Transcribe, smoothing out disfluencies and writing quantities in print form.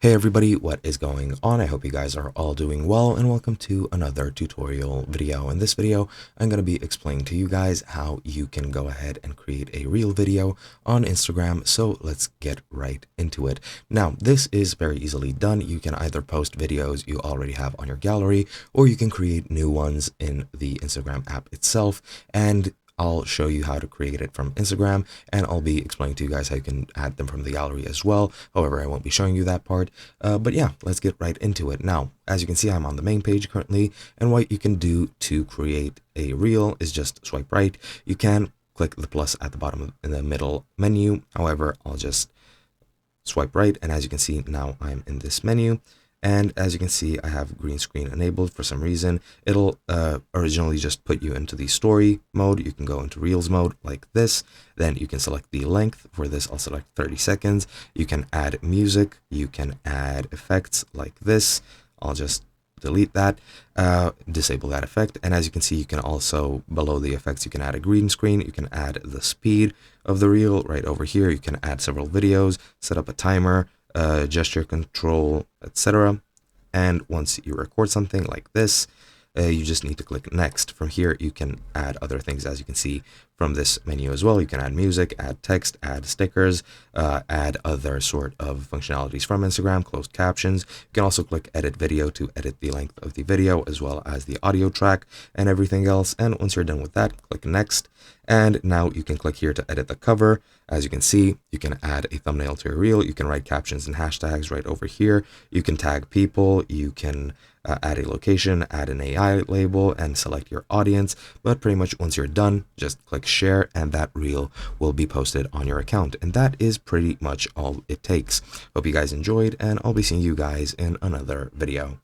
Hey everybody, what is going on? I hope you guys are all doing well and welcome to another tutorial video. In this video, I'm going to be explaining to you guys how you can go ahead and create a reel video on Instagram. So let's get right into it. Now, this is very easily done. You can either post videos you already have on your gallery or you can create new ones in the Instagram app itself, and I'll show you how to create it from Instagram, and I'll be explaining to you guys how you can add them from the gallery as well. However, I won't be showing you that part. But yeah, let's get right into it. Now, as you can see, I'm on the main page currently, and what you can do to create a reel is just swipe right. You can click the plus at the bottom in the middle menu. However, I'll just swipe right, and as you can see, now I'm in this menu. And as you can see, I have green screen enabled for some reason. It'll originally just put you into the story mode. You can go into reels mode like this. Then you can select the length. For this, I'll select 30 seconds. You can add music. You can add effects like this. I'll just delete that, disable that effect. And as you can see, you can also, below the effects, you can add a green screen. You can add the speed of the reel right over here. You can add several videos, set up a timer, gesture control, etc. And once you record something like this, you just need to click next. From here, you can add other things, as you can see from this menu as well. You can add music, add text, add stickers, add other sort of functionalities from Instagram, closed captions. You can also click edit video to edit the length of the video as well as the audio track and everything else. And once you're done with that, click next. And now you can click here to edit the cover. As you can see, you can add a thumbnail to your reel. You can write captions and hashtags right over here. You can tag people. You can add a location, add an AI label, and select your audience. But pretty much once you're done, just click share, and that reel will be posted on your account. And that is pretty much all it takes. Hope you guys enjoyed, and I'll be seeing you guys in another video.